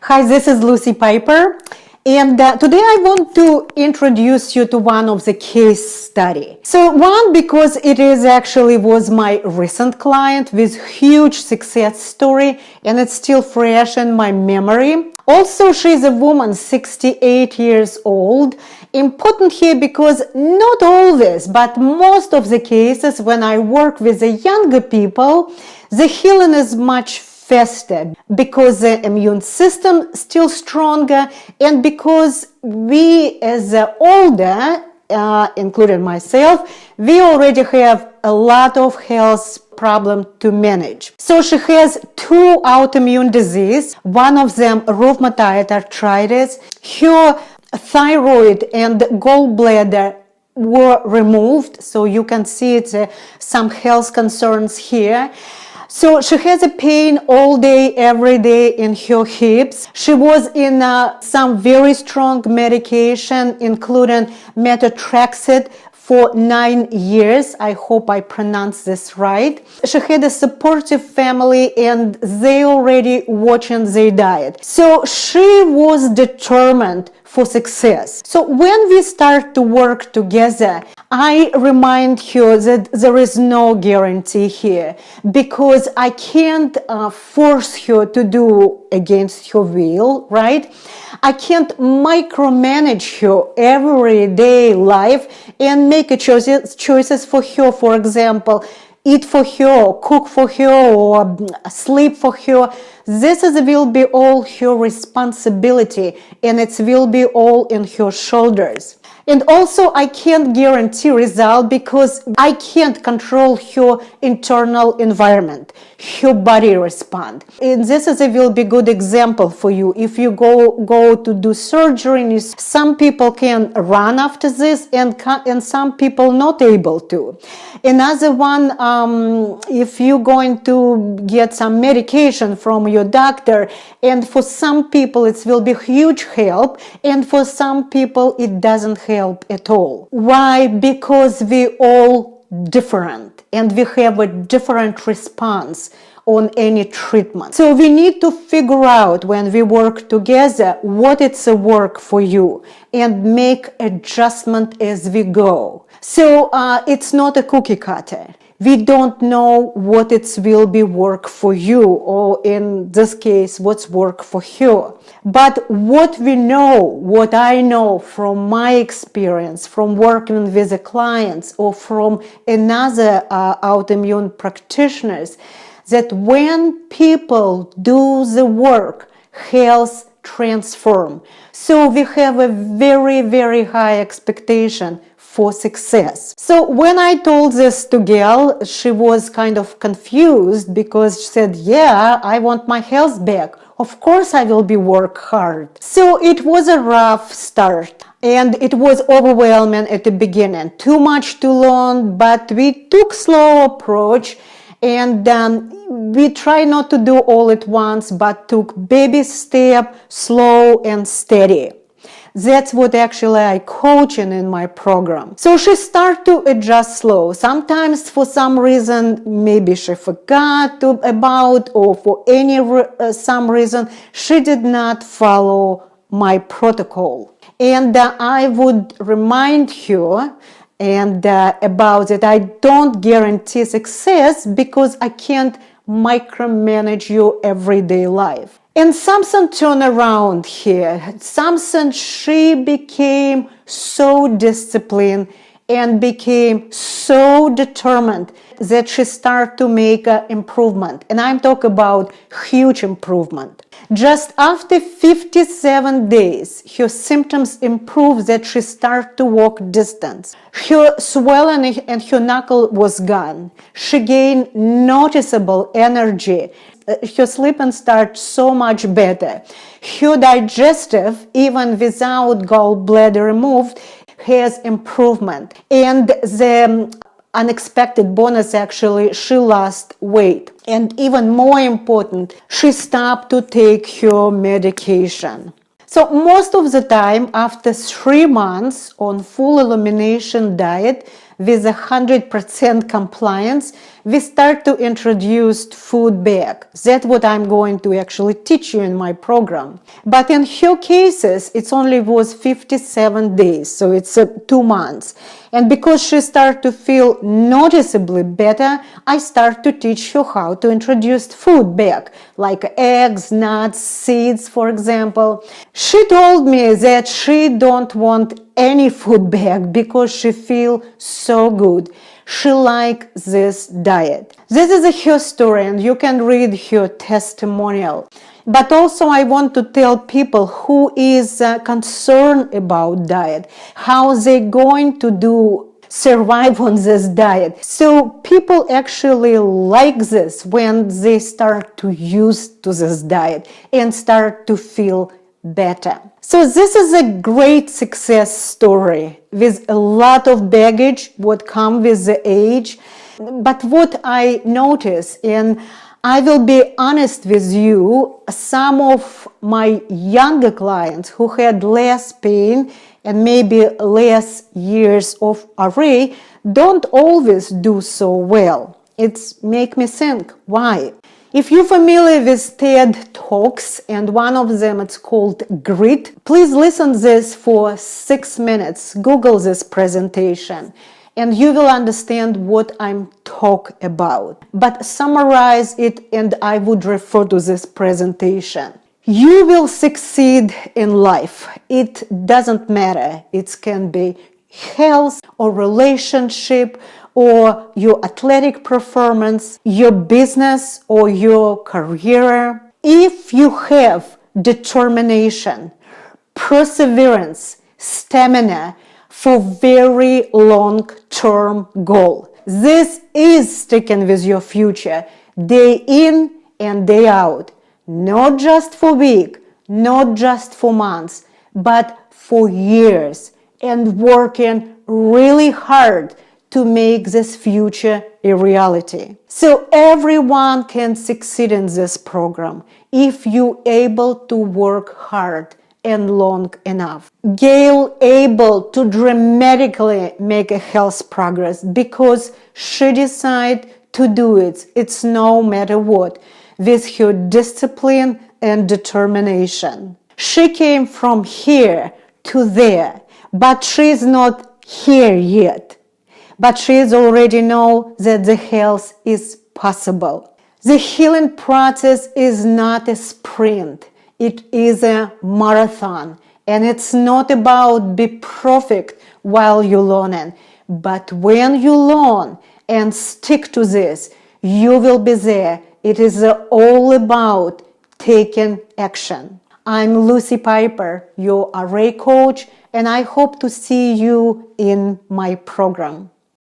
Hi, this is Lucy Piper, and today I want to introduce you to one of the case study. So one, because it is actually was my recent client with huge success story, and it's still fresh in my memory. Also, she's a woman, 68 years old. Important here because not always, but most of the cases when I work with the younger people, the healing is much faster because the immune system still stronger, and because we as the older, including myself, we already have a lot of health problem to manage. So she has two autoimmune disease, one of them rheumatoid arthritis. Her thyroid and gallbladder were removed, so you can see it's some health concerns here. So she has a pain all day, every day in her hips. She was in some very strong medication, including methotrexate, for 9 years. I hope I pronounced this right. She had a supportive family and they already watching their diet. So she was determined for success. So when we start to work together, I remind her that there is no guarantee here because I can't force her to do against her will, right? I can't micromanage her everyday life and make choices for her. For example, eat for her, cook for her, or sleep for her. This will be all her responsibility, and it will be all in her shoulders. And also, I can't guarantee result because I can't control her internal environment, her body respond. And this will be good example for you. If you go to do surgery, some people can run after this, and some people not able to. Another one, if you're going to get some medication from your doctor, and for some people it will be huge help, and for some people it doesn't help at all. Why? Because we all different and we have a different response on any treatment. So we need to figure out when we work together what it's a work for you and make adjustment as we go. So it's not a cookie cutter. We don't know what it will be work for you, or in this case, what's work for her. But what we know, what I know from my experience, from working with the clients or from another autoimmune practitioners, that when people do the work, health transform. So we have a very, very high expectation for success. So when I told this to Gail, she was kind of confused because she said, yeah, I want my health back. Of course I will be work hard. So it was a rough start and it was overwhelming at the beginning. Too much to learn, but we took slow approach and we try not to do all at once, but took baby step, slow and steady. That's what actually I coaching in my program. So she started to adjust slow. Sometimes for some reason, maybe she forgot about, or for some reason, she did not follow my protocol. And I would remind her about that I don't guarantee success because I can't micromanage your everyday life. And something turned around here. Something, she became so disciplined and became so determined that she started to make an improvement. And I'm talking about huge improvement. Just after 57 days, her symptoms improved that she started to walk distance. Her swelling and her knuckle was gone. She gained noticeable energy. Her sleeping started so much better. Her digestive, even without gallbladder removed, has improvement. And the unexpected bonus, actually, she lost weight. And even more important, she stopped to take her medication. So most of the time, after 3 months on full elimination diet, with 100% compliance, we start to introduce food back. That's what I'm going to actually teach you in my program. But in her cases, it only was 57 days, so it's 2 months. And because she started to feel noticeably better, I start to teach her how to introduce food back, like eggs, nuts, seeds, for example. She told me that she don't want any food back because she feels so good. She likes this diet. This is her story, and you can read her testimonial. But also I want to tell people who is concerned about diet, how they're going to survive on this diet. So people actually like this when they start to use to this diet and start to feel better. So this is a great success story with a lot of baggage what comes with the age. But what I notice, and I will be honest with you, some of my younger clients who had less pain and maybe less years of RA don't always do so well. It's make me think, why? If you're familiar with TED Talks, and one of them it's called Grit, please listen this for 6 minutes. Google this presentation, and you will understand what I'm talking about. But summarize it, and I would refer to this presentation. You will succeed in life. It doesn't matter. It can be health or relationship or your athletic performance, your business or your career. If you have determination, perseverance, stamina for very long-term goal, this is sticking with your future day in and day out. Not just for a week, not just for months, but for years, and working really hard to make this future a reality. So everyone can succeed in this program if you're able to work hard and long enough. Gail able to dramatically make a health progress because she decided to do it. It's no matter what, with her discipline and determination. She came from here to there, but she's not here yet. But she already knows that the health is possible. The healing process is not a sprint. It is a marathon. And it's not about be perfect while you're learning. But when you learn and stick to this, you will be there. It is all about taking action. I'm Lucy Piper, your RA coach, and I hope to see you in my program.